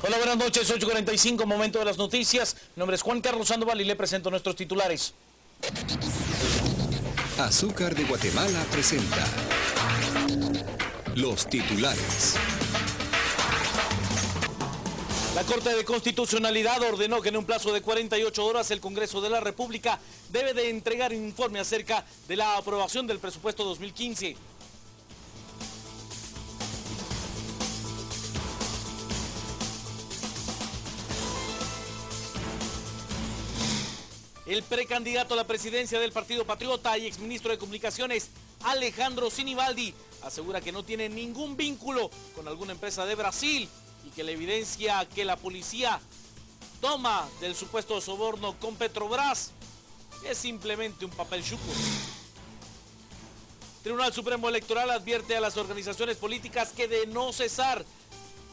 Hola, buenas noches, 8:45, momento de las noticias. Mi nombre es Juan Carlos Sandoval y le presento nuestros titulares. Azúcar de Guatemala presenta los titulares. La Corte de Constitucionalidad ordenó que en un plazo de 48 horas el Congreso de la República debe de entregar un informe acerca de la aprobación del presupuesto 2015. El precandidato a la presidencia del Partido Patriota y exministro de Comunicaciones, Alejandro Sinibaldi, asegura que no tiene ningún vínculo con alguna empresa de Brasil y que la evidencia que la policía toma del supuesto soborno con Petrobras es simplemente un papel chuco. Tribunal Supremo Electoral advierte a las organizaciones políticas que de no cesar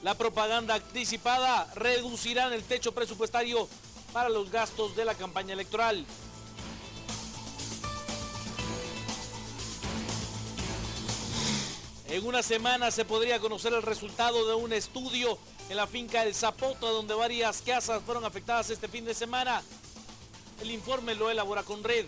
la propaganda anticipada reducirán el techo presupuestario para los gastos de la campaña electoral. En una semana se podría conocer el resultado de un estudio en la finca El Zapoto, donde varias casas fueron afectadas este fin de semana. El informe lo elabora Conred.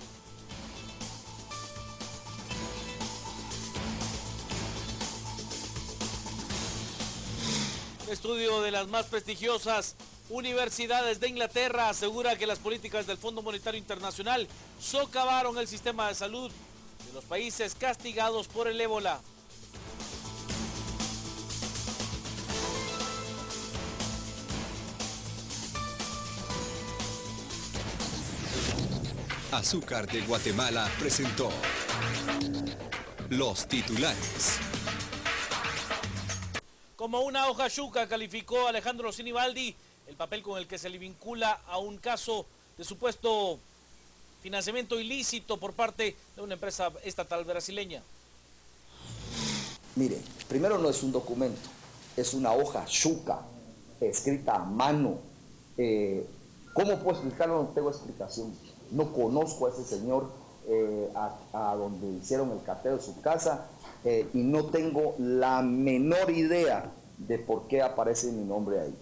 Un estudio de las más prestigiosas universidades de Inglaterra asegura que las políticas del Fondo Monetario Internacional socavaron el sistema de salud de los países castigados por el ébola. Azúcar de Guatemala presentó los titulares. Como una hoja chuca calificó Alejandro Sinibaldi el papel con el que se le vincula a un caso de supuesto financiamiento ilícito por parte de una empresa estatal brasileña. Mire, primero no es un documento, es una hoja chuca, escrita a mano. ¿Cómo puedo explicarlo? No tengo explicación. No conozco a ese señor a donde hicieron el cateo de su casa y no tengo la menor idea de por qué aparece mi nombre ahí.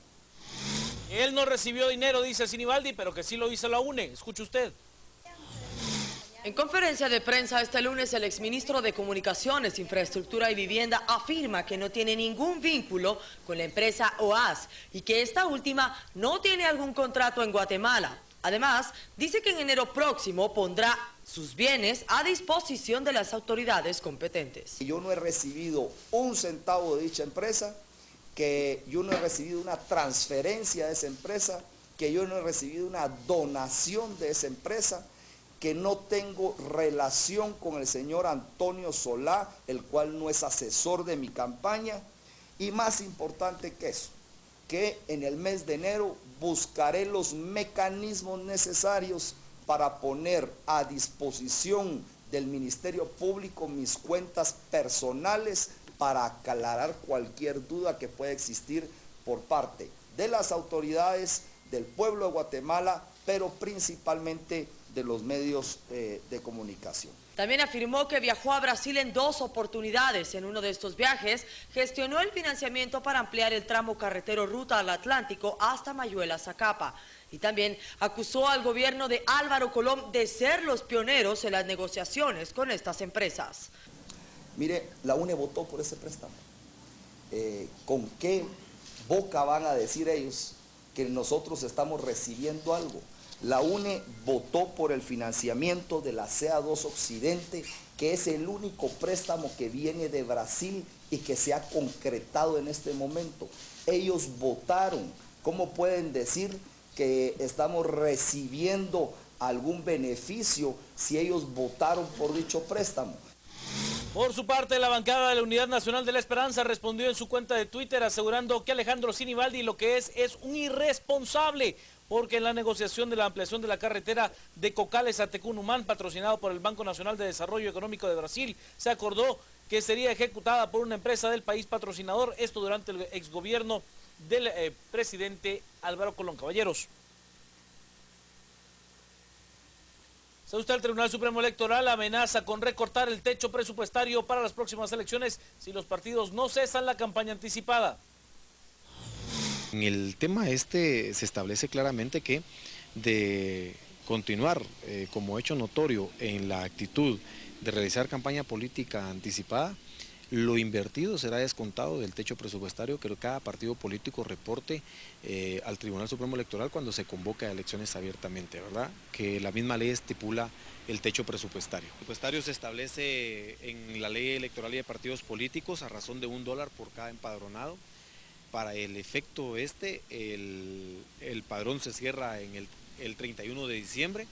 Él no recibió dinero, dice Sinibaldi, pero que sí lo hizo la UNE. Escuche usted. En conferencia de prensa este lunes, el exministro de Comunicaciones, Infraestructura y Vivienda afirma que no tiene ningún vínculo con la empresa OAS y que esta última no tiene algún contrato en Guatemala. Además, dice que en enero próximo pondrá sus bienes a disposición de las autoridades competentes. Yo no he recibido un centavo de dicha empresa, que yo no he recibido una transferencia de esa empresa, que yo no he recibido una donación de esa empresa, que no tengo relación con el señor Antonio Solá, el cual no es asesor de mi campaña, y más importante que eso, que en el mes de enero buscaré los mecanismos necesarios para poner a disposición del Ministerio Público mis cuentas personales para aclarar cualquier duda que pueda existir por parte de las autoridades, del pueblo de Guatemala, pero principalmente de los medios de comunicación. También afirmó que viajó a Brasil en 2 oportunidades. En uno de estos viajes gestionó el financiamiento para ampliar el tramo carretero Ruta al Atlántico hasta Mayuela, Zacapa. Y también acusó al gobierno de Álvaro Colom de ser los pioneros en las negociaciones con estas empresas. Mire, la UNE votó por ese préstamo. ¿Con qué boca van a decir ellos que nosotros estamos recibiendo algo? La UNE votó por el financiamiento de la CA2 Occidente, que es el único préstamo que viene de Brasil y que se ha concretado en este momento. Ellos votaron. ¿Cómo pueden decir que estamos recibiendo algún beneficio si ellos votaron por dicho préstamo? Por su parte, la bancada de la Unidad Nacional de la Esperanza respondió en su cuenta de Twitter asegurando que Alejandro Sinibaldi lo que es un irresponsable, porque en la negociación de la ampliación de la carretera de Cocales a Tecunumán, patrocinado por el Banco Nacional de Desarrollo Económico de Brasil, se acordó que sería ejecutada por una empresa del país patrocinador, esto durante el exgobierno del presidente Álvaro Colom. Caballeros. ¿Sabe usted? El Tribunal Supremo Electoral amenaza con recortar el techo presupuestario para las próximas elecciones si los partidos no cesan la campaña anticipada. En el tema se establece claramente que de continuar como hecho notorio en la actitud de realizar campaña política anticipada, lo invertido será descontado del techo presupuestario que cada partido político reporte al Tribunal Supremo Electoral cuando se convoca a elecciones abiertamente, ¿verdad? Que la misma ley estipula el techo presupuestario. El presupuestario se establece en la ley electoral y de partidos políticos a razón de $1 por cada empadronado. Para el efecto el padrón se cierra en el 31 de diciembre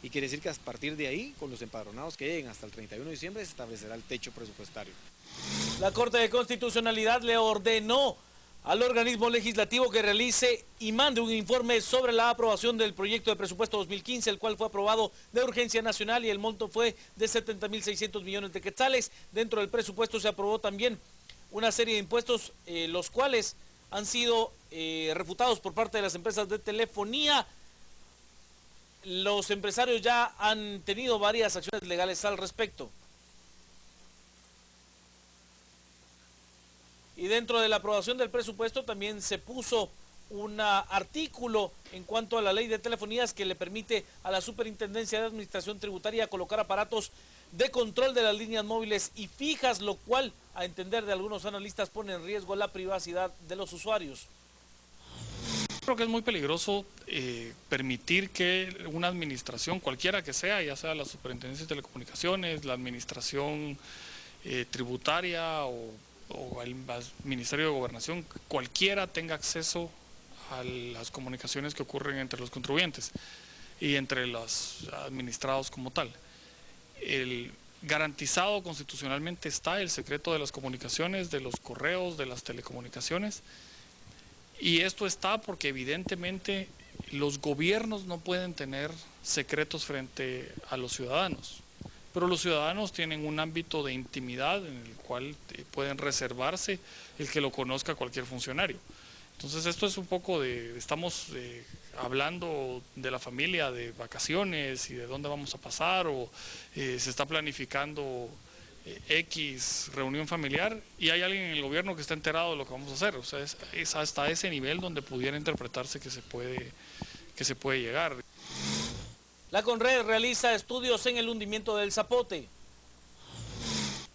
y quiere decir que a partir de ahí, con los empadronados que lleguen hasta el 31 de diciembre, se establecerá el techo presupuestario. La Corte de Constitucionalidad le ordenó al organismo legislativo que realice y mande un informe sobre la aprobación del proyecto de presupuesto 2015, el cual fue aprobado de urgencia nacional y el monto fue de 70.600 millones de quetzales. Dentro del presupuesto se aprobó también una serie de impuestos, los cuales han sido refutados por parte de las empresas de telefonía. Los empresarios ya han tenido varias acciones legales al respecto. Y dentro de la aprobación del presupuesto también se puso un artículo en cuanto a la ley de telefonías que le permite a la Superintendencia de Administración Tributaria colocar aparatos de control de las líneas móviles y fijas, lo cual, a entender de algunos analistas, pone en riesgo la privacidad de los usuarios. Creo que es muy peligroso permitir que una administración, cualquiera que sea, ya sea la Superintendencia de Telecomunicaciones, la Administración Tributaria o el Ministerio de Gobernación, cualquiera tenga acceso a las comunicaciones que ocurren entre los contribuyentes y entre los administrados como tal. Garantizado constitucionalmente está el secreto de las comunicaciones, de los correos, de las telecomunicaciones, y esto está porque evidentemente los gobiernos no pueden tener secretos frente a los ciudadanos. Pero los ciudadanos tienen un ámbito de intimidad en el cual pueden reservarse el que lo conozca cualquier funcionario. Entonces esto es un poco estamos hablando de la familia, de vacaciones y de dónde vamos a pasar, o se está planificando X reunión familiar y hay alguien en el gobierno que está enterado de lo que vamos a hacer. O sea, es hasta ese nivel donde pudiera interpretarse que se puede llegar. La CONRED realiza estudios en el hundimiento del Zapote.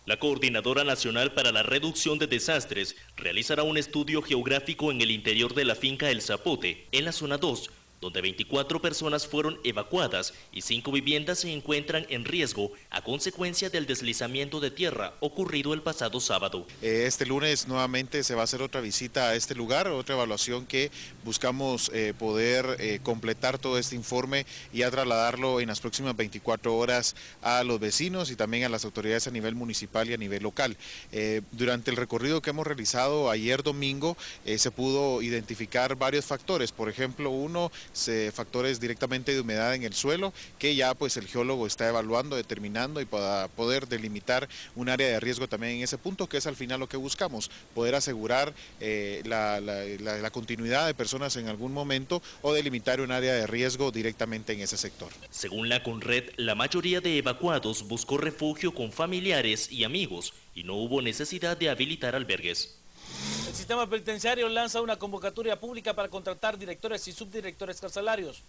La Coordinadora Nacional para la Reducción de Desastres realizará un estudio geográfico en el interior de la finca El Zapote, en la zona 2, donde 24 personas fueron evacuadas y 5 viviendas se encuentran en riesgo a consecuencia del deslizamiento de tierra ocurrido el pasado sábado. Este lunes nuevamente se va a hacer otra visita a este lugar, otra evaluación que buscamos poder completar todo este informe y a trasladarlo en las próximas 24 horas a los vecinos y también a las autoridades a nivel municipal y a nivel local. Durante el recorrido que hemos realizado ayer domingo se pudo identificar varios factores, por ejemplo factores directamente de humedad en el suelo que ya pues el geólogo está evaluando, determinando y para poder delimitar un área de riesgo también en ese punto, que es al final lo que buscamos, poder asegurar la continuidad de personas en algún momento o delimitar un área de riesgo directamente en ese sector. Según la CONRED, la mayoría de evacuados buscó refugio con familiares y amigos y no hubo necesidad de habilitar albergues. El sistema penitenciario lanza una convocatoria pública para contratar directores y subdirectores carcelarios.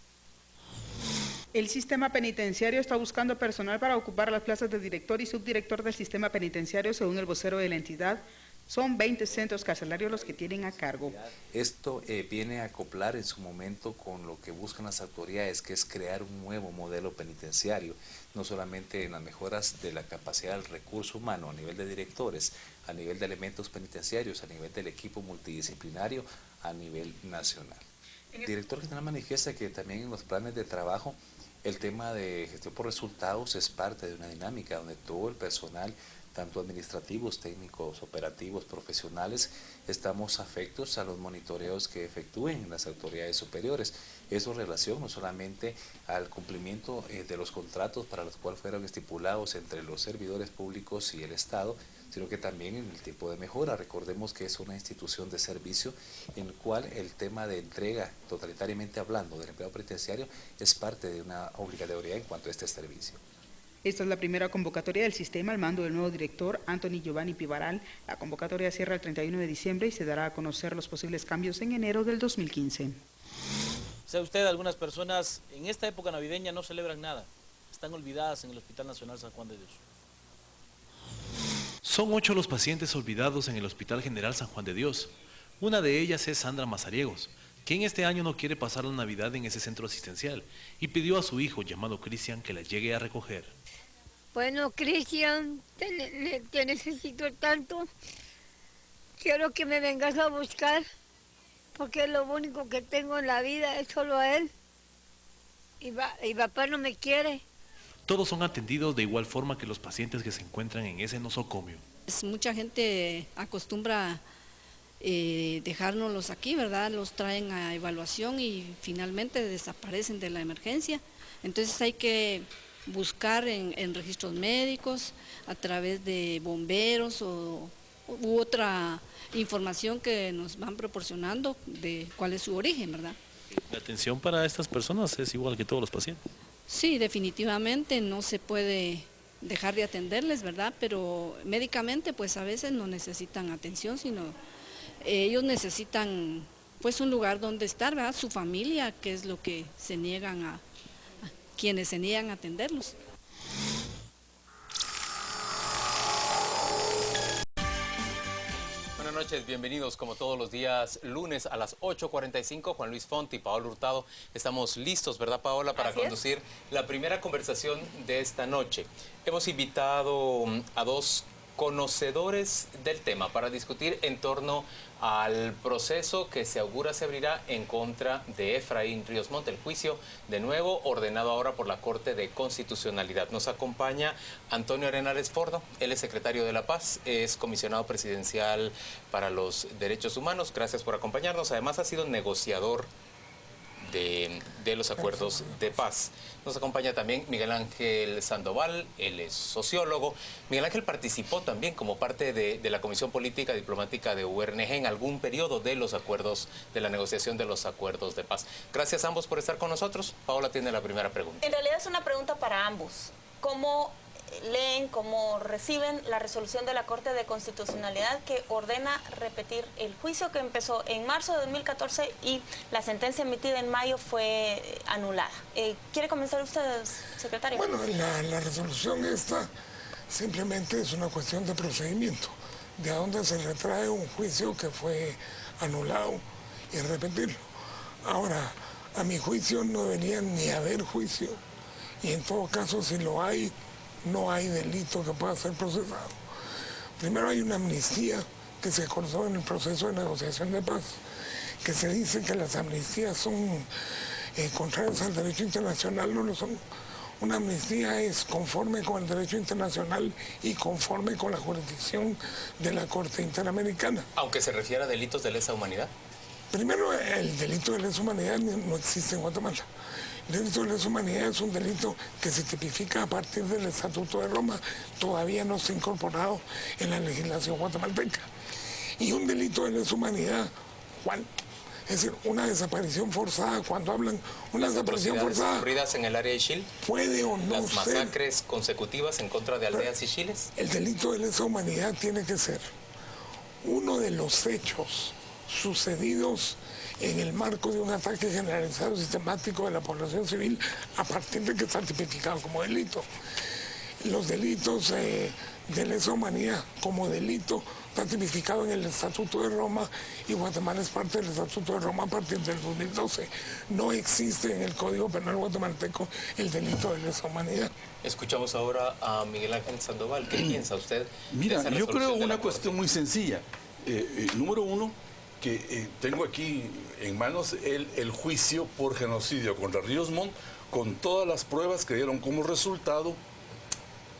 El sistema penitenciario está buscando personal para ocupar las plazas de director y subdirector del sistema penitenciario, según el vocero de la entidad. Son 20 centros carcelarios los que tienen a cargo. Esto viene a acoplar en su momento con lo que buscan las autoridades, que es crear un nuevo modelo penitenciario, no solamente en las mejoras de la capacidad del recurso humano a nivel de directores, a nivel de elementos penitenciarios, a nivel del equipo multidisciplinario, a nivel nacional. El director general manifiesta que también en los planes de trabajo el tema de gestión por resultados es parte de una dinámica donde todo el personal, tanto administrativos, técnicos, operativos, profesionales, estamos afectos a los monitoreos que efectúen las autoridades superiores. Eso en relación no solamente al cumplimiento de los contratos para los cuales fueron estipulados entre los servidores públicos y el Estado, sino que también en el tiempo de mejora. Recordemos que es una institución de servicio en el cual el tema de entrega, totalitariamente hablando, del empleado penitenciario es parte de una obligatoriedad en cuanto a este servicio. Esta es la primera convocatoria del sistema al mando del nuevo director, Anthony Giovanni Pivaral. La convocatoria cierra el 31 de diciembre y se dará a conocer los posibles cambios en enero del 2015. ¿Sabe usted, algunas personas en esta época navideña no celebran nada? Están olvidadas en el Hospital Nacional San Juan de Dios. Son 8 los pacientes olvidados en el Hospital General San Juan de Dios. Una de ellas es Sandra Mazariegos, quien este año no quiere pasar la Navidad en ese centro asistencial y pidió a su hijo, llamado Cristian, que la llegue a recoger. Bueno, Cristian, te necesito tanto. Quiero que me vengas a buscar, porque lo único que tengo en la vida es solo a él. Y papá no me quiere. Todos son atendidos de igual forma que los pacientes que se encuentran en ese nosocomio. Mucha gente acostumbra dejárnoslos aquí, ¿verdad? Los traen a evaluación y finalmente desaparecen de la emergencia. Entonces hay que buscar en registros médicos, a través de bomberos u otra información que nos van proporcionando de cuál es su origen, ¿verdad? La atención para estas personas es igual que todos los pacientes. Sí, definitivamente no se puede dejar de atenderles, ¿verdad? Pero médicamente pues a veces no necesitan atención, sino ellos necesitan pues un lugar donde estar, ¿verdad? Su familia, que es lo que se niegan quienes se niegan a atenderlos. Buenas noches, bienvenidos como todos los días, lunes a las 8:45, Juan Luis Font y Paola Hurtado. Estamos listos, ¿verdad, Paola?, para conducir la primera conversación de esta noche. Hemos invitado a dos conocedores del tema para discutir en torno al proceso que se augura se abrirá en contra de Efraín Ríos Montt, el juicio de nuevo ordenado ahora por la Corte de Constitucionalidad. Nos acompaña Antonio Arenales Fordo, él es secretario de la Paz, es comisionado presidencial para los derechos humanos. Gracias por acompañarnos. Además ha sido negociador de los acuerdos de paz. Nos acompaña también Miguel Ángel Sandoval, él es sociólogo. Miguel Ángel participó también como parte de la Comisión Política Diplomática de URNG en algún periodo de los acuerdos, de la negociación de los acuerdos de paz. Gracias a ambos por estar con nosotros. Paola tiene la primera pregunta. En realidad es una pregunta para ambos. ¿Cómo leen, cómo reciben la resolución de la Corte de Constitucionalidad que ordena repetir el juicio que empezó en marzo de 2014 y la sentencia emitida en mayo fue anulada? ¿Quiere comenzar usted, secretario? Bueno, la resolución esta simplemente es una cuestión de procedimiento, de a dónde se retrae un juicio que fue anulado y repetirlo. Ahora, a mi juicio no debería ni haber juicio y en todo caso si lo hay, no hay delito que pueda ser procesado. Primero hay una amnistía que se acordó en el proceso de negociación de paz, que se dice que las amnistías son contrarias al derecho internacional, no lo son. Una amnistía es conforme con el derecho internacional y conforme con la jurisdicción de la Corte Interamericana. Aunque se refiera a delitos de lesa humanidad. Primero, el delito de lesa humanidad no existe en Guatemala. El delito de lesa humanidad es un delito que se tipifica a partir del Estatuto de Roma, todavía no se ha incorporado en la legislación guatemalteca. Y un delito de lesa humanidad, Juan, es decir, una desaparición forzada, cuando hablan una desaparición forzada, ocurridas en el área de Chile, puede o no las masacres consecutivas en contra de aldeas y chiles. El delito de lesa humanidad tiene que ser uno de los hechos sucedidos en el marco de un ataque generalizado sistemático de la población civil a partir de que está tipificado como delito. Los delitos de lesa humanidad como delito está tipificado en el Estatuto de Roma y Guatemala es parte del Estatuto de Roma a partir del 2012. No existe en el Código Penal guatemalteco el delito de lesa humanidad. Escuchamos ahora a Miguel Ángel Sandoval. ¿Qué piensa usted? Mira, yo creo una cuestión muy sencilla. Número uno, que tengo aquí en manos el juicio por genocidio contra Ríos Montt, con todas las pruebas que dieron como resultado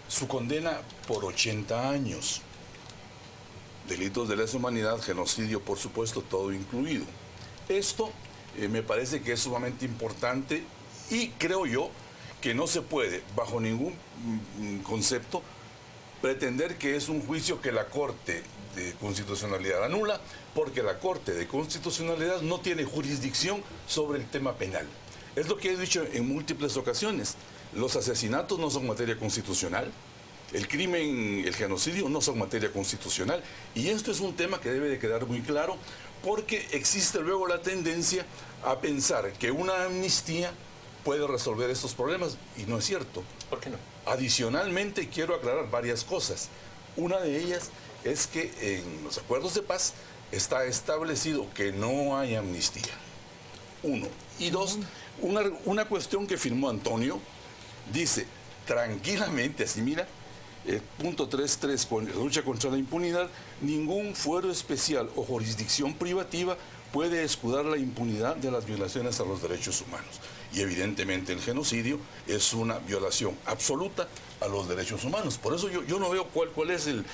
su condena por 80 años. Delitos de lesa humanidad, genocidio, por supuesto, todo incluido. Esto me parece que es sumamente importante y creo yo que no se puede, bajo ningún concepto, pretender que es un juicio que la Corte de Constitucionalidad anula, porque la Corte de Constitucionalidad no tiene jurisdicción sobre el tema penal. Es lo que he dicho en múltiples ocasiones. Los asesinatos no son materia constitucional. El crimen, el genocidio no son materia constitucional. Y esto es un tema que debe de quedar muy claro, porque existe luego la tendencia a pensar que una amnistía puede resolver estos problemas, y no es cierto. ¿Por qué no? Adicionalmente, quiero aclarar varias cosas. Una de ellas es que en los acuerdos de paz está establecido que no hay amnistía. Uno. Y dos, una cuestión que firmó Antonio, dice tranquilamente, así mira, punto 3.3, con la lucha contra la impunidad, ningún fuero especial o jurisdicción privativa puede escudar la impunidad de las violaciones a los derechos humanos. Y evidentemente el genocidio es una violación absoluta a los derechos humanos. Por eso yo no veo cuál es el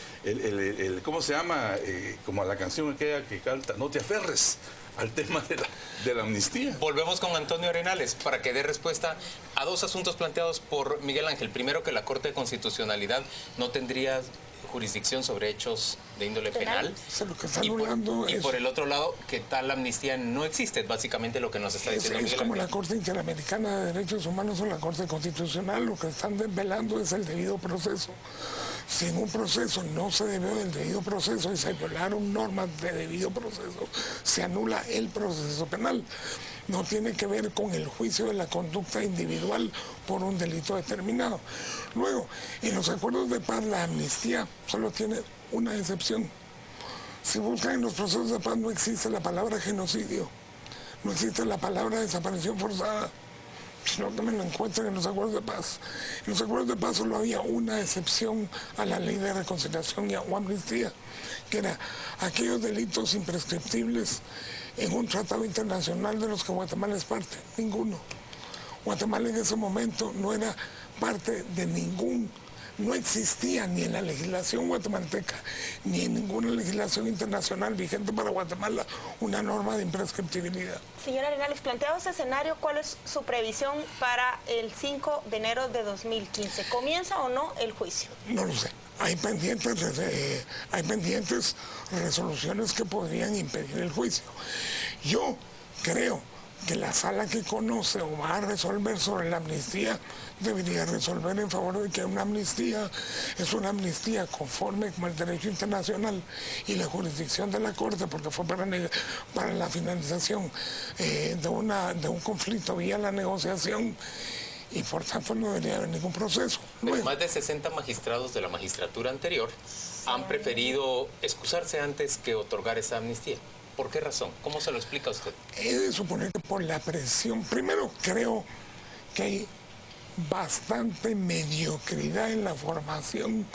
¿cómo se llama? Como la canción aquella que canta, no te aferres al tema de la amnistía. Volvemos con Antonio Arenales para que dé respuesta a dos asuntos planteados por Miguel Ángel. Primero, que la Corte de Constitucionalidad no tendría jurisdicción sobre hechos de índole penal. Y por el otro lado, que tal amnistía no existe, básicamente lo que nos está diciendo Miguel Ángel. Es como la Corte Interamericana de Derechos Humanos o la Corte Constitucional, lo que están desvelando es el debido proceso. Si en un proceso no se debió del debido proceso y se violaron normas de debido proceso, se anula el proceso penal. No tiene que ver con el juicio de la conducta individual por un delito determinado. Luego, en los acuerdos de paz, la amnistía solo tiene una excepción. Si buscan en los procesos de paz, no existe la palabra genocidio, no existe la palabra desaparición forzada, sino que me lo encuentran en los acuerdos de paz. En los acuerdos de paz solo había una excepción a la ley de reconciliación o amnistía, que era aquellos delitos imprescriptibles en un tratado internacional de los que Guatemala es parte. Ninguno. Guatemala en ese momento no era parte de ningún, no existía ni en la legislación guatemalteca, ni en ninguna legislación internacional vigente para Guatemala una norma de imprescriptibilidad. Señora Arenales, planteado ese escenario, ¿cuál es su previsión para el 5 de enero de 2015? ¿Comienza o no el juicio? No lo sé. Hay pendientes resoluciones que podrían impedir el juicio. Yo creo que la sala que conoce o va a resolver sobre la amnistía debería resolver en favor de que una amnistía es una amnistía conforme con el derecho internacional y la jurisdicción de la Corte, porque fue para la finalización de un conflicto vía la negociación, y por tanto no debería haber ningún proceso. Luego, más de 60 magistrados de la magistratura anterior han preferido excusarse antes que otorgar esa amnistía. ¿Por qué razón? ¿Cómo se lo explica usted? He de suponer que por la presión. Primero, creo que hay bastante mediocridad en la formación,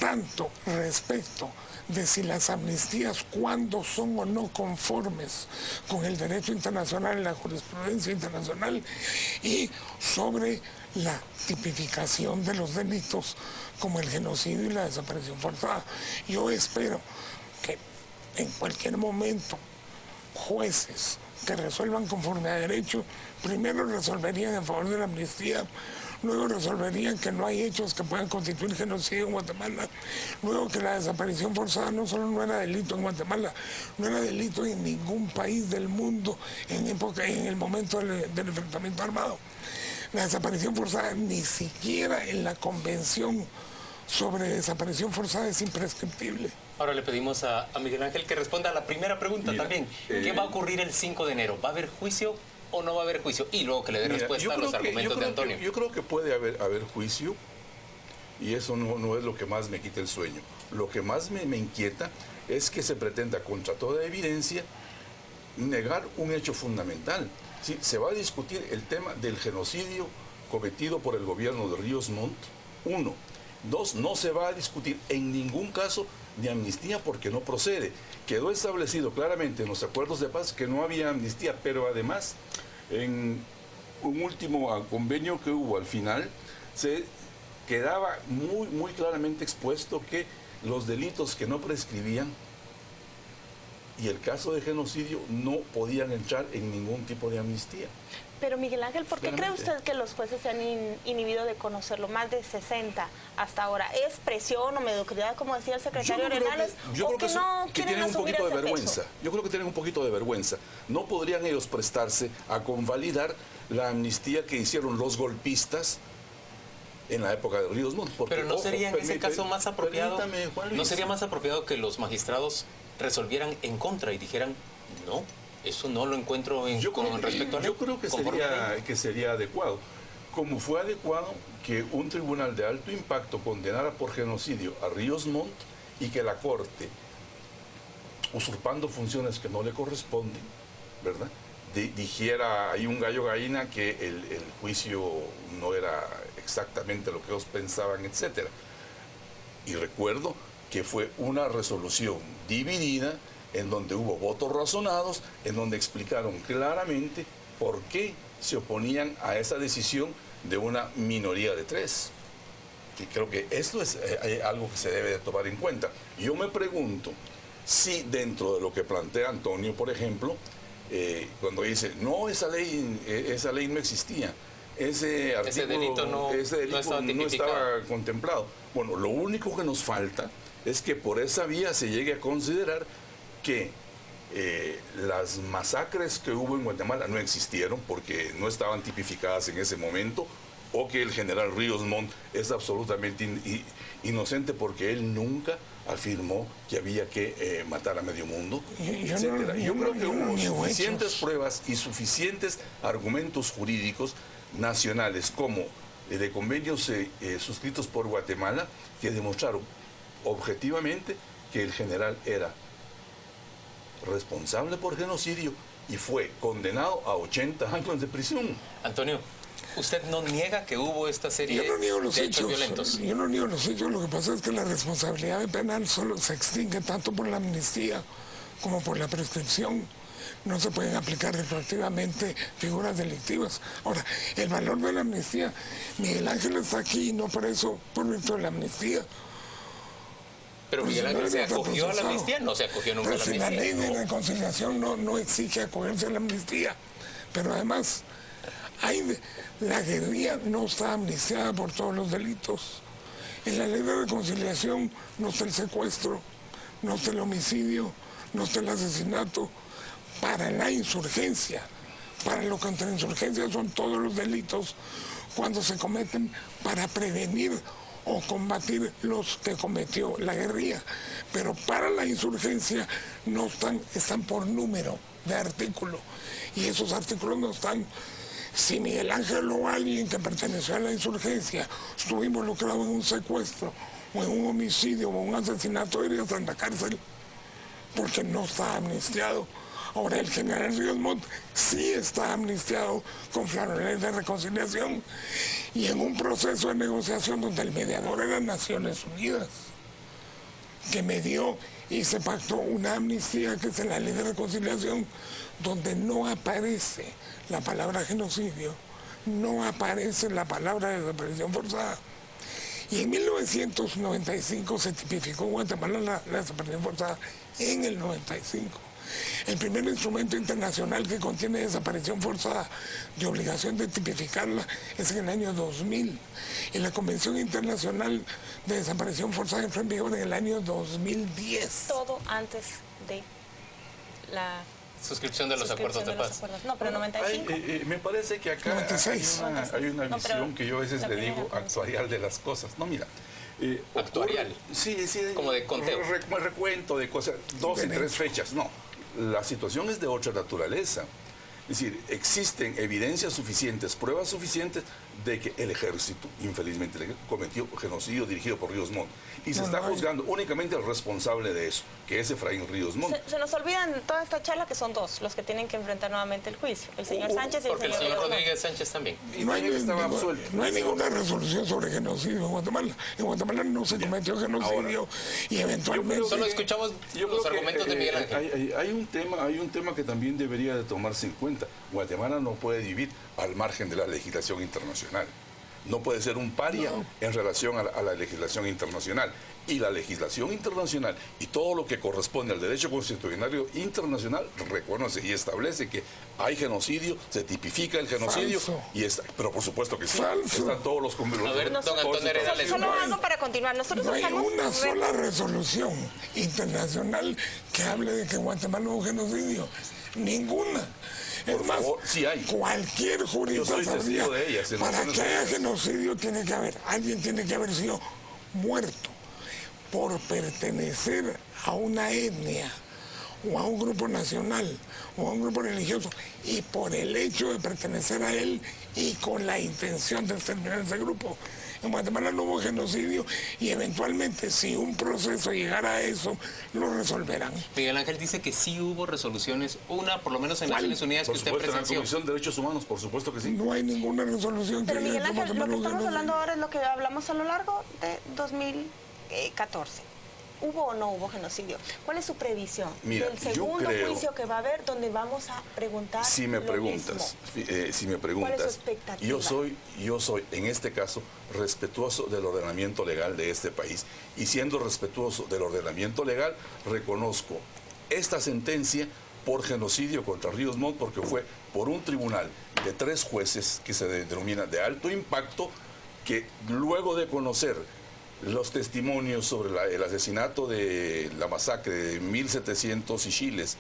tanto respecto de si las amnistías cuándo son o no conformes con el derecho internacional y la jurisprudencia internacional, y sobre la tipificación de los delitos como el genocidio y la desaparición forzada. Yo espero que en cualquier momento jueces que resuelvan conforme a derecho, primero resolverían en favor de la amnistía, luego resolverían que no hay hechos que puedan constituir genocidio en Guatemala, luego que la desaparición forzada no solo no era delito en Guatemala, no era delito en ningún país del mundo en el momento del enfrentamiento armado. La desaparición forzada ni siquiera en la convención sobre desaparición forzada es imprescriptible. Ahora le pedimos a Miguel Ángel que responda a la primera pregunta. Mira, también. ¿Qué va a ocurrir el 5 de enero? ¿Va a haber juicio o no va a haber juicio? Y luego que le dé respuesta a los argumentos de Antonio. Yo creo que puede haber juicio, y eso no es lo que más me quita el sueño. Lo que más me inquieta es que se pretenda, contra toda evidencia, negar un hecho fundamental. ¿Sí? Se va a discutir el tema del genocidio cometido por el gobierno de Ríos Montt, 1. 2, no se va a discutir en ningún caso de amnistía porque no procede. Quedó establecido claramente en los acuerdos de paz que no había amnistía, pero además en un último convenio que hubo al final se quedaba muy claramente expuesto que los delitos que no prescribían y el caso de genocidio no podían entrar en ningún tipo de amnistía. Pero Miguel Ángel, ¿por qué cree usted que los jueces se han inhibido de conocerlo? Más de 60 hasta ahora. ¿Es presión o mediocridad, como decía el secretario Arenales? Yo creo que no quieren tienen un asumir poquito de ese vergüenza. peso? Yo creo que tienen un poquito de vergüenza. No podrían ellos prestarse a convalidar la amnistía que hicieron los golpistas en la época de Ríos Montt. Pero no sería en ese caso más apropiado, ¿no sería más apropiado que los magistrados resolvieran en contra y dijeran, no, eso no lo encuentro con respecto a la ley? Yo creo que sería adecuado. Como fue adecuado que un tribunal de alto impacto condenara por genocidio a Ríos Montt y que la Corte, usurpando funciones que no le corresponden, ¿verdad?, dijera, hay un gallo gallina, que el juicio no era exactamente lo que ellos pensaban, etcétera. Y recuerdo que fue una resolución dividida, en donde hubo votos razonados, en donde explicaron claramente por qué se oponían a esa decisión de una minoría de 3. Y creo que esto es algo que se debe de tomar en cuenta. Yo me pregunto si dentro de lo que plantea Antonio, por ejemplo, cuando dice, no, esa ley no existía, ese delito no estaba contemplado. Bueno, lo único que nos falta es que por esa vía se llegue a considerar que las masacres que hubo en Guatemala no existieron porque no estaban tipificadas en ese momento, o que el general Ríos Montt es absolutamente inocente porque él nunca afirmó que había que matar a medio mundo, etc. Yo creo que hubo suficientes pruebas y suficientes argumentos jurídicos nacionales como de convenios suscritos por Guatemala que demostraron objetivamente que el general era responsable por genocidio y fue condenado a 80 años de prisión. Antonio, ¿usted no niega que hubo esta serie de hechos violentos? Yo no niego los hechos, lo que pasa es que la responsabilidad penal solo se extingue tanto por la amnistía como por la prescripción. No se pueden aplicar retroactivamente figuras delictivas. Ahora, el valor de la amnistía, Miguel Ángel está aquí, no por eso, por virtud de la amnistía. Pero Miguel Ángel se acogió a la amnistía, no se acogió nunca a la amnistía. La ley de reconciliación no exige acogerse a la amnistía, pero además la guerrilla no está amnistiada por todos los delitos. En la ley de reconciliación no está el secuestro, no está el homicidio, no está el asesinato. Para la insurgencia, para lo contrainsurgencia son todos los delitos cuando se cometen para prevenir o combatir los que cometió la guerrilla. Pero para la insurgencia no están por número de artículo. Y esos artículos no están. Si Miguel Ángel o alguien que perteneció a la insurgencia estuvo involucrado en un secuestro o en un homicidio o un asesinato, debería estar en la cárcel porque no está amnistiado. Ahora, el general Ríos Montt sí está amnistiado con la ley de reconciliación y en un proceso de negociación donde el mediador era Naciones Unidas, que medió y se pactó una amnistía que es en la ley de reconciliación, donde no aparece la palabra genocidio, no aparece la palabra desaparición forzada. Y en 1995 se tipificó en Guatemala la desaparición forzada en el 95. El primer instrumento internacional que contiene desaparición forzada de obligación de tipificarla es en el año 2000. Y la Convención Internacional de Desaparición Forzada entró en vigor en el año 2010. Todo antes de la suscripción de los acuerdos de paz. No, pero 95. Me parece que acá 96. hay una visión que yo a veces le digo actuarial de las cosas. No, mira. Actuarial. Sí, como de conteo. Recuento de cosas, 2 y 3 fechas. No, la situación es de otra naturaleza. Es decir, existen evidencias suficientes, pruebas suficientes de que el ejército, infelizmente, cometió genocidio dirigido por Ríos Montt. Y se está juzgando únicamente al responsable de eso, que es Efraín Ríos Montt. Se nos olvidan en toda esta charla que son 2 los que tienen que enfrentar nuevamente el juicio, el señor Sánchez y el señor Rodríguez Sánchez también. Y no hay ninguna resolución sobre genocidio en Guatemala. En Guatemala no se cometió genocidio. Ahora, y eventualmente... Solo escuchamos los argumentos de Miguel Ángel. Hay un tema que también debería de tomarse en cuenta. Guatemala no puede vivir al margen de la legislación internacional. no puede ser un paria en relación a la legislación internacional. Y la legislación internacional y todo lo que corresponde al derecho constitucional internacional reconoce y establece que hay genocidio, se tipifica el genocidio, y pero por supuesto que sí, están todos los convenios. A ver, don Antonio Herrera, solo algo para continuar. Nosotros no hay estamos... una sola resolución internacional que hable de que Guatemala hubo genocidio. Ninguna. Es más, sí hay. Cualquier jurista sabría, para que haya genocidio alguien tiene que haber sido muerto por pertenecer a una etnia o a un grupo nacional o a un grupo religioso, y por el hecho de pertenecer a él y con la intención de exterminar ese grupo. En Guatemala no hubo genocidio, y eventualmente si un proceso llegara a eso, lo resolverán. Miguel Ángel dice que sí hubo resoluciones, una por lo menos en Naciones Unidas, que usted presenció. En la Comisión de Derechos Humanos, por supuesto que sí. No hay ninguna resolución. Pero Miguel Ángel, lo que estamos hablando ahora es lo que hablamos a lo largo de 2014. ¿Hubo o no hubo genocidio? ¿Cuál es su previsión del segundo juicio que va a haber, donde vamos a preguntar si me preguntas, ¿Cuál es su expectativa? Yo soy, en este caso, respetuoso del ordenamiento legal de este país. Y siendo respetuoso del ordenamiento legal, reconozco esta sentencia por genocidio contra Ríos Montt, porque fue por un tribunal de 3 jueces que se denomina de alto impacto, que luego de conocer los testimonios sobre el asesinato de la masacre de 1700 Ixiles,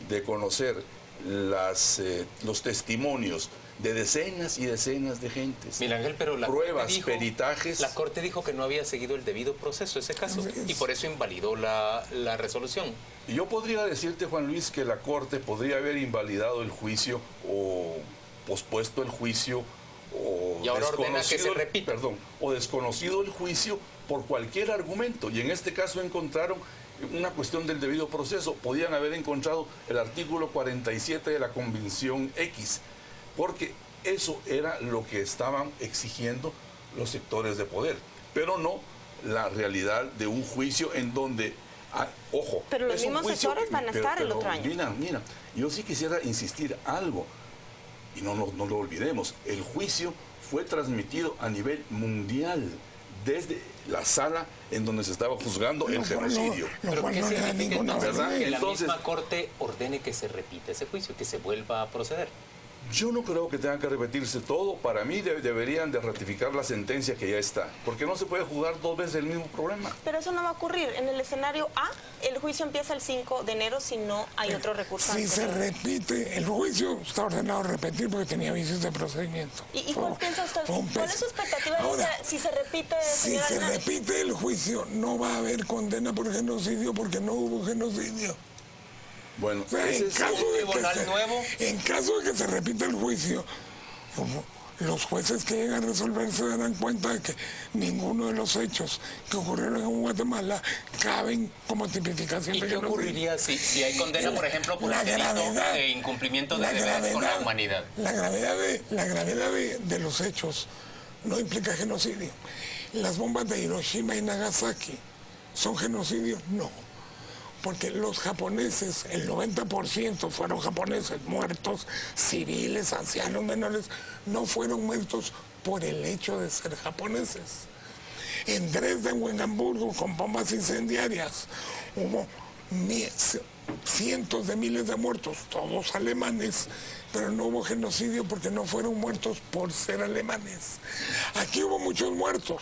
de conocer los testimonios de decenas y decenas de gentes, Miguel Ángel, pero pruebas, peritajes. La Corte dijo que no había seguido el debido proceso ese caso, y por eso invalidó la resolución. Yo podría decirte, Juan Luis, que la Corte podría haber invalidado el juicio o pospuesto el juicio, y ahora ordena que se repita. O desconocido el juicio por cualquier argumento, y en este caso encontraron una cuestión del debido proceso. Podían haber encontrado el artículo 47 de la Convención X, porque eso era lo que estaban exigiendo los sectores de poder, pero no la realidad de un juicio en donde, ojo, pero los mismos sectores van a estar el otro año. Mira, yo sí quisiera insistir algo, y no lo olvidemos. El juicio fue transmitido a nivel mundial, desde la sala en donde se estaba juzgando el genocidio. ¿Pero qué significa que la misma Corte ordene que se repita ese juicio, que se vuelva a proceder? Yo no creo que tenga que repetirse todo. Para mí deberían de ratificar la sentencia que ya está, porque no se puede jugar 2 veces el mismo problema. Pero eso no va a ocurrir. En el escenario A, el juicio empieza el 5 de enero si no hay otro recurso. Si se repite, el juicio está ordenado a repetir porque tenía vicios de procedimiento. ¿Y cuál piensa usted? ¿Cuál es su expectativa? Ahora, si se repite, si se repite el juicio, no va a haber condena por genocidio porque no hubo genocidio. Bueno, o sea, en caso de que se repita el juicio, los jueces que llegan a resolver se darán cuenta de que ninguno de los hechos que ocurrieron en Guatemala caben como tipificación. ¿Y qué ocurriría si hay condena, por ejemplo, por el delito de incumplimiento de deberes con la humanidad? La gravedad de los hechos no implica genocidio. Las bombas de Hiroshima y Nagasaki ¿son genocidio? No. Porque los japoneses, el 90% fueron japoneses muertos, civiles, ancianos, menores, no fueron muertos por el hecho de ser japoneses. En Dresden o en Hamburgo, con bombas incendiarias, hubo cientos de miles de muertos, todos alemanes, pero no hubo genocidio porque no fueron muertos por ser alemanes. Aquí hubo muchos muertos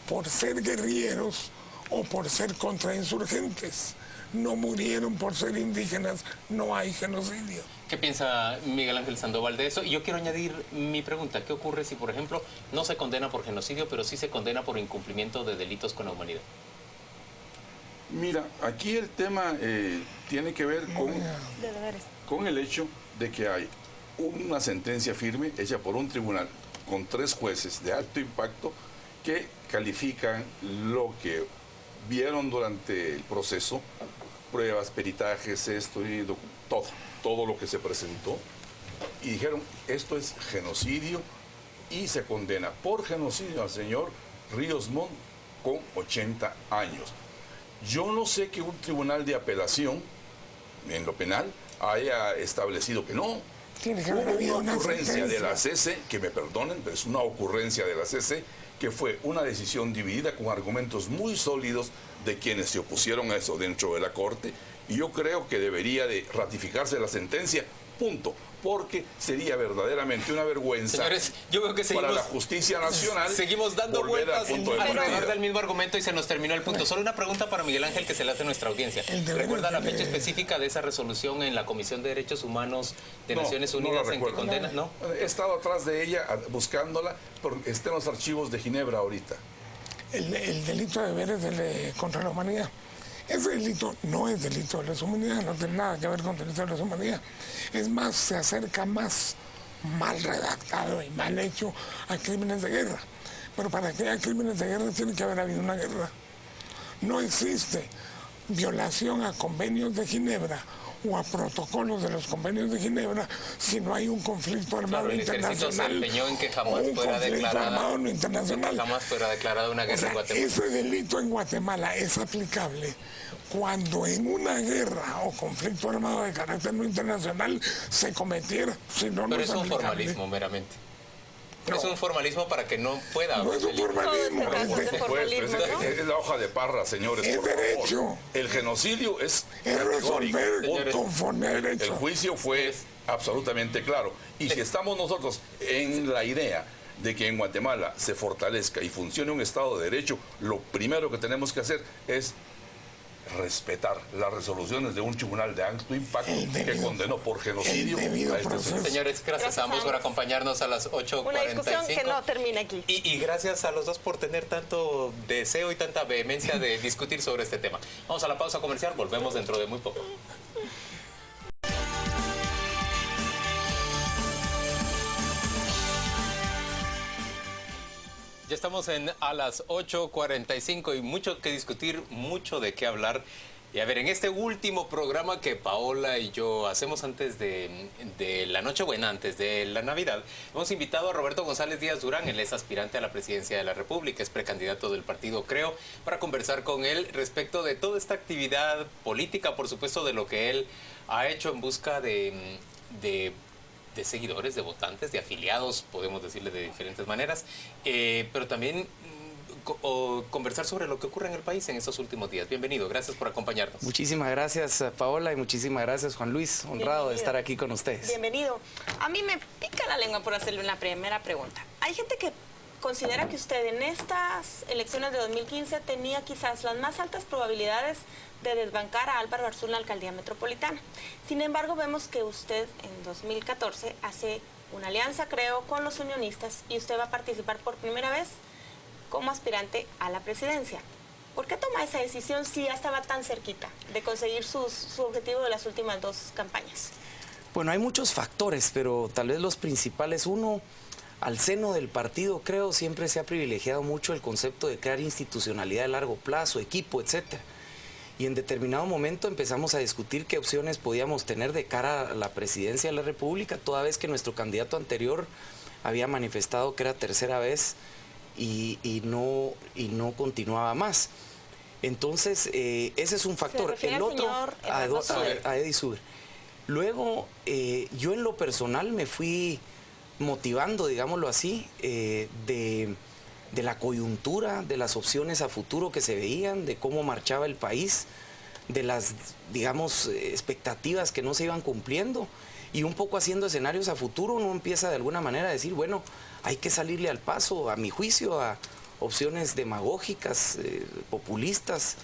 por ser guerrilleros o por ser contrainsurgentes. No murieron por ser indígenas, no hay genocidio. ¿Qué piensa Miguel Ángel Sandoval de eso? Y yo quiero añadir mi pregunta. ¿Qué ocurre si, por ejemplo, no se condena por genocidio, pero sí se condena por incumplimiento de delitos con la humanidad? Mira, aquí el tema tiene que ver con el hecho de que hay una sentencia firme hecha por un tribunal con 3 jueces de alto impacto que califican lo que vieron durante el proceso, pruebas, peritajes, esto y todo lo que se presentó, y dijeron, esto es genocidio, y se condena por genocidio al señor Ríos Montt con 80 años. Yo no sé que un tribunal de apelación en lo penal haya establecido que no, Tiene que haber habido una ocurrencia de sentencia. la CC, que me perdonen, pero es una ocurrencia de la CC, que fue una decisión dividida con argumentos muy sólidos de quienes se opusieron a eso dentro de la Corte, y yo creo que debería de ratificarse la sentencia, punto, porque sería verdaderamente una vergüenza. Señores, yo veo que seguimos, para la justicia nacional. Seguimos dando vueltas alrededor del mismo argumento y se nos terminó el punto. Solo una pregunta para Miguel Ángel que se le hace a nuestra audiencia. ¿Recuerda la fecha específica de esa resolución en la Comisión de Derechos Humanos de Naciones Unidas en que condena? ¿No? He estado atrás de ella buscándola, porque está en los archivos de Ginebra ahorita. El delito de deberes contra la humanidad. Ese delito no es delito de lesa humanidad, no tiene nada que ver con delito de lesa humanidad. Es más, se acerca más mal redactado y mal hecho a crímenes de guerra. Pero para que haya crímenes de guerra tiene que haber habido una guerra. No existe violación a convenios de Ginebra o a protocolos de los convenios de Ginebra si no hay un conflicto armado internacional. Se empeñó en que jamás fuera declarada una guerra en Guatemala. Ese delito en Guatemala es aplicable cuando en una guerra o conflicto armado de carácter no internacional se cometiera. Si no, pero no es un formalismo meramente. No. Es un formalismo para que no pueda. No es un formalismo. Es la hoja de parra, señores. Es derecho. El genocidio es resolver conforme a derecho. El juicio fue absolutamente claro. Y si estamos nosotros en la idea de que en Guatemala se fortalezca y funcione un Estado de Derecho, lo primero que tenemos que hacer es respetar las resoluciones de un tribunal de alto impacto que condenó por genocidio a este señor. Señores, gracias a ambos por acompañarnos a las 8:45. Una discusión que no termina aquí. Y gracias a los dos por tener tanto deseo y tanta vehemencia de discutir sobre este tema. Vamos a la pausa comercial, volvemos dentro de muy poco. Ya estamos a las 8:45 y mucho que discutir, mucho de qué hablar. Y a ver, en este último programa que Paola y yo hacemos antes de la Nochebuena, antes de la Navidad, hemos invitado a Roberto González Díaz Durán. Él es aspirante a la presidencia de la República, es precandidato del partido Creo, para conversar con él respecto de toda esta actividad política, por supuesto, de lo que él ha hecho en busca de seguidores, de votantes, de afiliados, podemos decirle de diferentes maneras, pero también conversar sobre lo que ocurre en el país en estos últimos días. Bienvenido, gracias por acompañarnos. Muchísimas gracias, Paola, y muchísimas gracias, Juan Luis. Honrado de estar aquí con ustedes. Bienvenido. A mí me pica la lengua por hacerle una primera pregunta. Hay gente que considera que usted en estas elecciones de 2015 tenía quizás las más altas probabilidades de desbancar a Álvaro Arzú en la alcaldía metropolitana. Sin embargo, vemos que usted en 2014 hace una alianza, creo, con los unionistas y usted va a participar por primera vez como aspirante a la presidencia. ¿Por qué toma esa decisión si ya estaba tan cerquita de conseguir su objetivo de las últimas dos campañas? Bueno, hay muchos factores, pero tal vez los principales. Uno, al seno del partido, creo, siempre se ha privilegiado mucho el concepto de crear institucionalidad de largo plazo, equipo, etcétera. Y en determinado momento empezamos a discutir qué opciones podíamos tener de cara a la presidencia de la República, toda vez que nuestro candidato anterior había manifestado que era tercera vez y no continuaba más. Entonces, ese es un factor. El otro, a Eddie Suber. Luego, yo en lo personal me fui motivando, digámoslo así, de la coyuntura, de las opciones a futuro que se veían, de cómo marchaba el país, de las, digamos, expectativas que no se iban cumpliendo, y un poco haciendo escenarios a futuro uno empieza de alguna manera a decir, bueno, hay que salirle al paso, a mi juicio, a opciones demagógicas, populistas,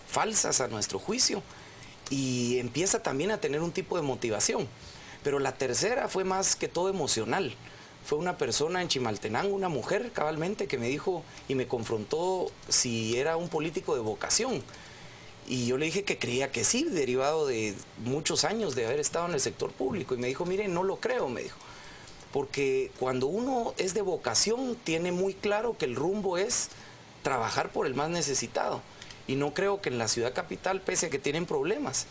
falsas a nuestro juicio, y empieza también a tener un tipo de motivación. Pero la tercera fue más que todo emocional. Fue una persona en Chimaltenango, una mujer cabalmente, que me dijo y me confrontó si era un político de vocación. Y yo le dije que creía que sí, derivado de muchos años de haber estado en el sector público. Y me dijo, mire, no lo creo, me dijo. Porque cuando uno es de vocación, tiene muy claro que el rumbo es trabajar por el más necesitado. Y no creo que en la ciudad capital, pese a que tienen problemas,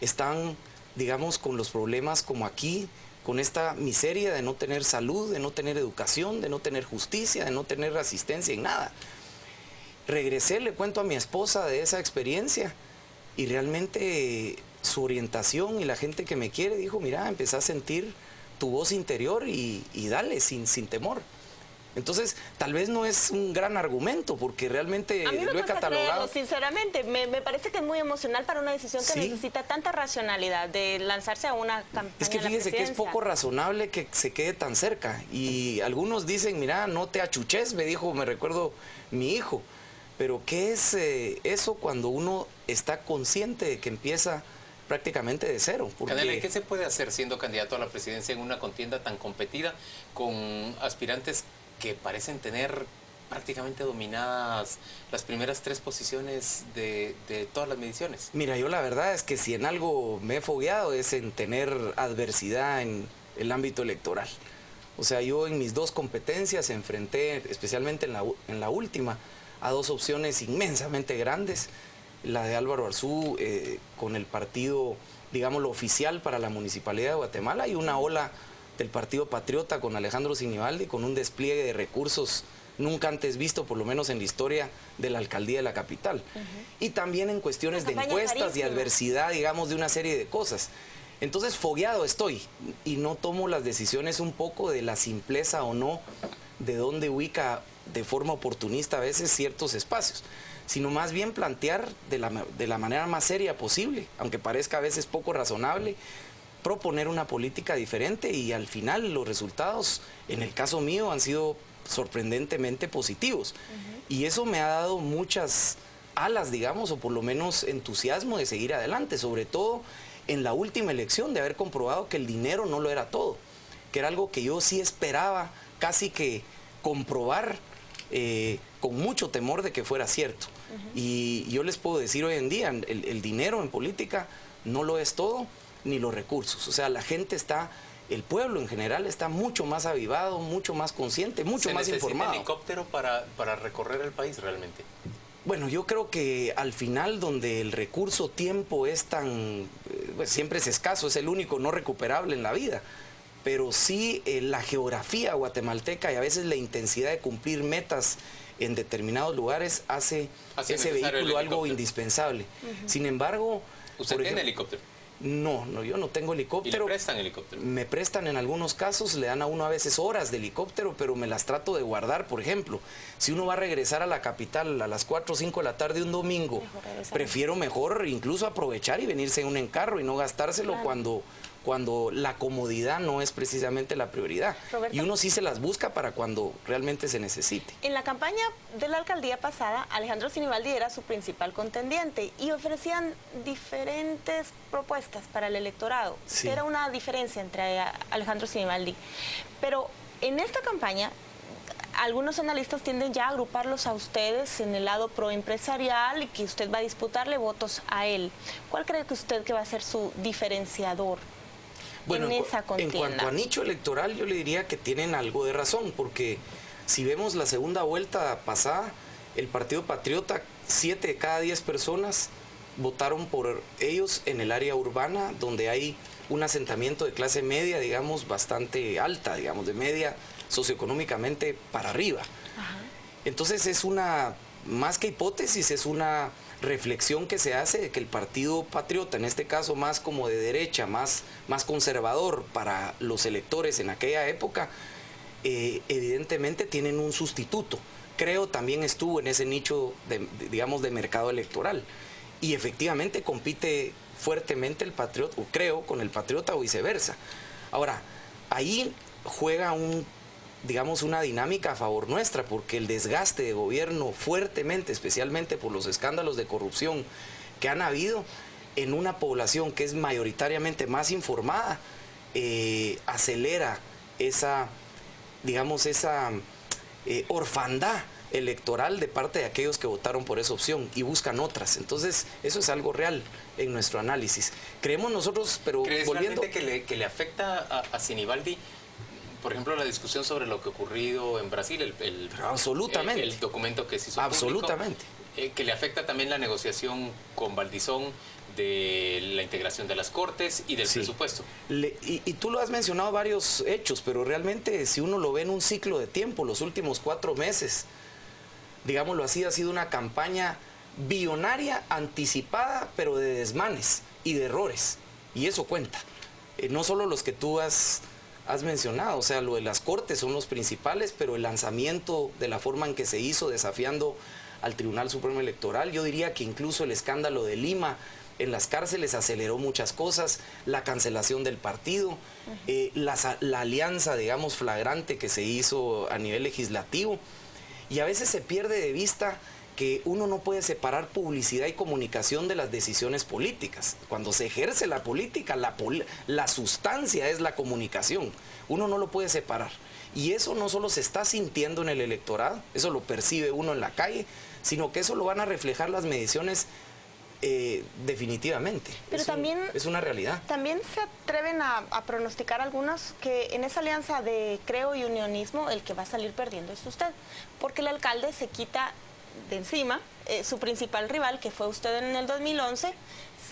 están, digamos, con los problemas como aquí, con esta miseria de no tener salud, de no tener educación, de no tener justicia, de no tener asistencia en nada. Regresé, le cuento a mi esposa de esa experiencia y realmente su orientación y la gente que me quiere dijo, mira, empezá a sentir tu voz interior y dale, sin temor. Entonces, tal vez no es un gran argumento, porque realmente a mí me lo he cuesta catalogado. creerlo, sinceramente, me parece que es muy emocional para una decisión que Sí. necesita tanta racionalidad de lanzarse a una campaña. Es que a la fíjese que es presidencia. poco razonable que se quede tan cerca. Y algunos dicen, mira, no te achuches, me recuerdo mi hijo. Pero ¿qué es eso cuando uno está consciente de que empieza prácticamente de cero? Canela, ¿qué se puede hacer siendo candidato a la presidencia en una contienda tan competida con aspirantes que parecen tener prácticamente dominadas las primeras 3 posiciones de todas las mediciones? Mira, yo la verdad es que si en algo me he fogueado es en tener adversidad en el ámbito electoral. O sea, yo en mis 2 competencias enfrenté, especialmente en la última, a 2 opciones inmensamente grandes. La de Álvaro Arzú con el partido, digámoslo, oficial para la Municipalidad de Guatemala, y una ola del Partido Patriota con Alejandro Sinibaldi, con un despliegue de recursos nunca antes visto, por lo menos en la historia de la alcaldía de la capital. Y también en cuestiones de encuestas y adversidad, digamos, de una serie de cosas. Entonces, fogueado estoy y no tomo las decisiones un poco de la simpleza o no de dónde ubica de forma oportunista a veces ciertos espacios, sino más bien plantear de la manera más seria posible, aunque parezca a veces poco razonable, proponer una política diferente, y al final los resultados, en el caso mío, han sido sorprendentemente positivos. Y eso me ha dado muchas alas, digamos, o por lo menos entusiasmo de seguir adelante, sobre todo en la última elección, de haber comprobado que el dinero no lo era todo, que era algo que yo sí esperaba casi que comprobar con mucho temor de que fuera cierto. Y yo les puedo decir hoy en día, el dinero en política no lo es todo, ni los recursos. O sea, la gente está, el pueblo en general está mucho más avivado, mucho más consciente, mucho más informado. ¿Se necesita helicóptero para recorrer el país realmente? Bueno, yo creo que al final, donde el recurso tiempo es tan, siempre es escaso, es el único no recuperable en la vida, pero sí la geografía guatemalteca y a veces la intensidad de cumplir metas en determinados lugares hace ese vehículo algo indispensable. Sin embargo... ¿Usted tiene helicóptero? No, yo no tengo helicóptero. ¿Y le prestan helicóptero? Me prestan en algunos casos, le dan a uno a veces horas de helicóptero, pero me las trato de guardar. Por ejemplo, si uno va a regresar a la capital a las 4 o 5 de la tarde un domingo, prefiero mejor incluso aprovechar y venirse en un encarro y no gastárselo cuando la comodidad no es precisamente la prioridad. Roberto, y uno sí se las busca para cuando realmente se necesite. En la campaña de la alcaldía pasada, Alejandro Sinibaldi era su principal contendiente y ofrecían diferentes propuestas para el electorado. Sí. Era una diferencia entre Alejandro Sinibaldi. Pero en esta campaña, algunos analistas tienden ya a agruparlos a ustedes en el lado proempresarial y que usted va a disputarle votos a él. ¿Cuál cree que usted que va a ser su diferenciador? Bueno, en esa en contienda. cuanto a nicho electoral, yo le diría que tienen algo de razón, porque si vemos la segunda vuelta pasada, el Partido Patriota, 7 de cada 10 personas votaron por ellos en el área urbana, donde hay un asentamiento de clase media, digamos, bastante alta, digamos, de media socioeconómicamente para arriba. Entonces es una, más que hipótesis, es una reflexión que se hace de que el Partido Patriota, en este caso más como de derecha, más conservador para los electores en aquella época, evidentemente tienen un sustituto. Creo también estuvo en ese nicho, digamos, de mercado electoral. Y efectivamente compite fuertemente el Patriota, o creo, con el Patriota o viceversa. Ahora, ahí juega digamos, una dinámica a favor nuestra, porque el desgaste de gobierno fuertemente, especialmente por los escándalos de corrupción que han habido en una población que es mayoritariamente más informada, acelera esa, digamos, esa orfandad electoral de parte de aquellos que votaron por esa opción y buscan otras. Entonces, eso es algo real en nuestro análisis. Creemos nosotros, pero ¿crees volviendo... realmente que le afecta a Sinibaldi, por ejemplo, la discusión sobre lo que ha ocurrido en Brasil, absolutamente. El documento que se hizo absolutamente público, que le afecta también la negociación con Valdizón de la integración de las Cortes y del presupuesto? Y tú lo has mencionado varios hechos, pero realmente si uno lo ve en un ciclo de tiempo, los últimos 4 meses, digámoslo así, ha sido una campaña billonaria anticipada, pero de desmanes, y de errores, y eso cuenta. No solo los que tú has mencionado, o sea, lo de las cortes son los principales, pero el lanzamiento de la forma en que se hizo, desafiando al Tribunal Supremo Electoral, yo diría que incluso el escándalo de Lima en las cárceles aceleró muchas cosas, la cancelación del partido, la alianza, digamos, flagrante que se hizo a nivel legislativo, y a veces se pierde de vista que uno no puede separar publicidad y comunicación de las decisiones políticas. Cuando se ejerce la política, la sustancia es la comunicación, uno no lo puede separar, y eso no solo se está sintiendo en el electorado, eso lo percibe uno en la calle, sino que eso lo van a reflejar las mediciones definitivamente. Pero también es una realidad. También se atreven a pronosticar algunos que en esa alianza de Creo y Unionismo el que va a salir perdiendo es usted, porque el alcalde se quita de encima su principal rival, que fue usted en el 2011,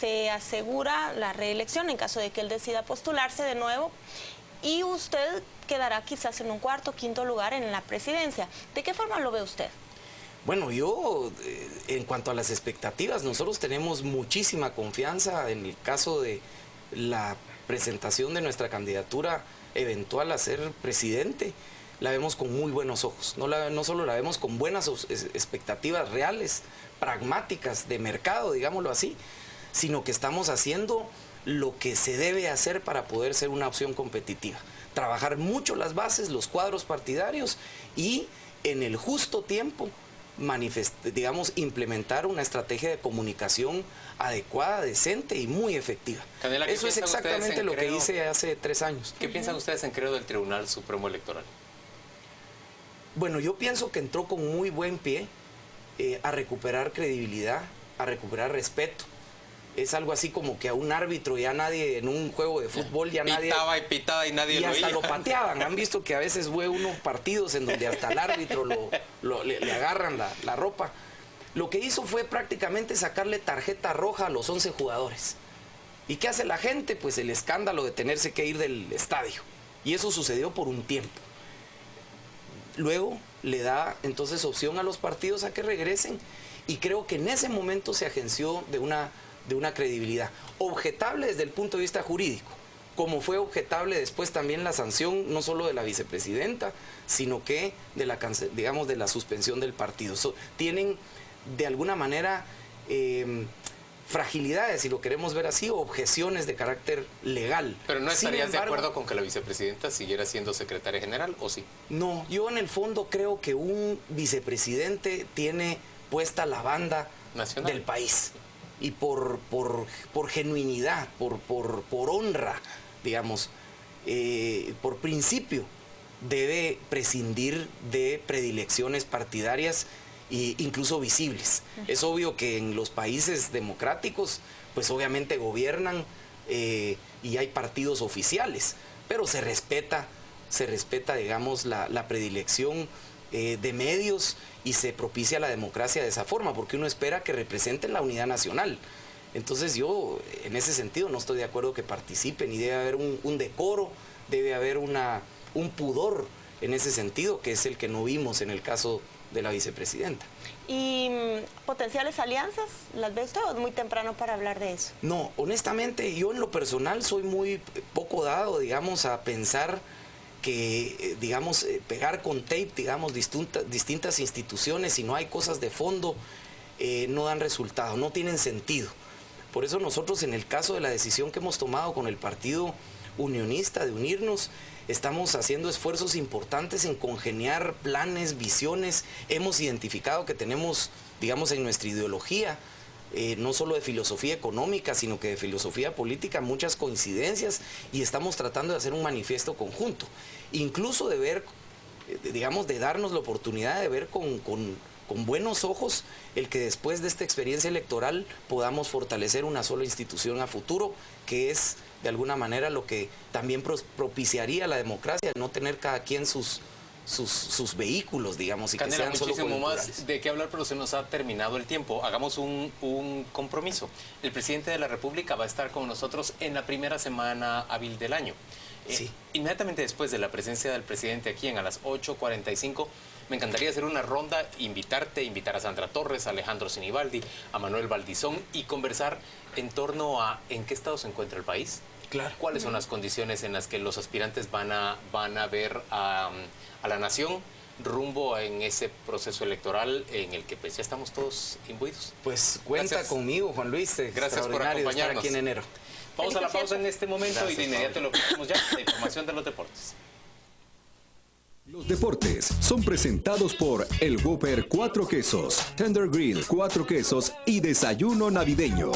se asegura la reelección en caso de que él decida postularse de nuevo, y usted quedará quizás en un cuarto, quinto lugar en la presidencia. ¿De qué forma lo ve usted? Bueno, yo, en cuanto a las expectativas, nosotros tenemos muchísima confianza en el caso de la presentación de nuestra candidatura eventual a ser presidente. La vemos con muy buenos ojos, no solo la vemos con buenas expectativas reales, pragmáticas, de mercado, digámoslo así, sino que estamos haciendo lo que se debe hacer para poder ser una opción competitiva. Trabajar mucho las bases, los cuadros partidarios, y en el justo tiempo implementar una estrategia de comunicación adecuada, decente y muy efectiva. Canela, eso es exactamente lo que hice hace 3 años. ¿Qué piensan ustedes en Creo del Tribunal Supremo Electoral? Bueno, yo pienso que entró con muy buen pie a recuperar credibilidad, a recuperar respeto. Es algo así como que a un árbitro ya nadie, en un juego de fútbol ya nadie... Pitaba y pitaba y nadie lo oía. Y hasta lo pateaban. Han visto que a veces hubo unos partidos en donde hasta el árbitro le agarran la ropa. Lo que hizo fue prácticamente sacarle tarjeta roja a los 11 jugadores. ¿Y qué hace la gente? Pues el escándalo de tenerse que ir del estadio. Y eso sucedió por un tiempo. Luego le da entonces opción a los partidos a que regresen, y creo que en ese momento se agenció de una credibilidad objetable desde el punto de vista jurídico, como fue objetable después también la sanción, no solo de la vicepresidenta, sino que de la suspensión del partido. Tienen de alguna manera fragilidades, si lo queremos ver así, o objeciones de carácter legal. Pero ¿no estarías de acuerdo con que la vicepresidenta siguiera siendo secretaria general, o sí? No, yo en el fondo creo que un vicepresidente tiene puesta la banda nacional del país, y por genuinidad, por honra, digamos, por principio, debe prescindir de predilecciones partidarias e incluso visibles. Es obvio que en los países democráticos, pues obviamente gobiernan y hay partidos oficiales, pero se respeta, digamos, la predilección de medios, y se propicia la democracia de esa forma, porque uno espera que representen la unidad nacional. Entonces yo, en ese sentido, no estoy de acuerdo que participen, y debe haber un decoro, debe haber un pudor en ese sentido, que es el que no vimos en el caso de la vicepresidenta. ¿Y potenciales alianzas las ve usted, o es muy temprano para hablar de eso? No, honestamente, yo en lo personal soy muy poco dado, digamos, a pensar que, digamos, pegar con tape, digamos, distintas instituciones, si no hay cosas de fondo, no dan resultado, no tienen sentido. Por eso nosotros, en el caso de la decisión que hemos tomado con el Partido Unionista de unirnos, estamos haciendo esfuerzos importantes en congeniar planes, visiones. Hemos identificado que tenemos, digamos, en nuestra ideología, no solo de filosofía económica, sino que de filosofía política, muchas coincidencias, y estamos tratando de hacer un manifiesto conjunto, incluso de ver, digamos, de darnos la oportunidad de ver con buenos ojos el que después de esta experiencia electoral podamos fortalecer una sola institución a futuro, que es de alguna manera lo que también propiciaría la democracia, no tener cada quien sus vehículos, digamos, y Canela, que sean solo muchísimo coyunturales. más de qué hablar, pero se nos ha terminado el tiempo. Hagamos un compromiso. El presidente de la República va a estar con nosotros en la primera semana hábil del año. Sí. Inmediatamente después de la presencia del presidente aquí a las 8:45, me encantaría hacer una ronda, invitar a Sandra Torres, a Alejandro Sinibaldi, a Manuel Valdizón y conversar en torno a en qué estado se encuentra el país. Claro. ¿Cuáles son las condiciones en las que los aspirantes van a ver a la nación rumbo en ese proceso electoral en el que pues ya estamos todos imbuidos? Pues cuenta conmigo, Juan Luis. Gracias por acompañarnos. Estar aquí en enero. Vamos a la pausa en este momento. Gracias, y de inmediato lo ponemos ya, la información de los deportes. Los deportes son presentados por el Whopper 4 quesos, Tender Grill 4 quesos y desayuno navideño.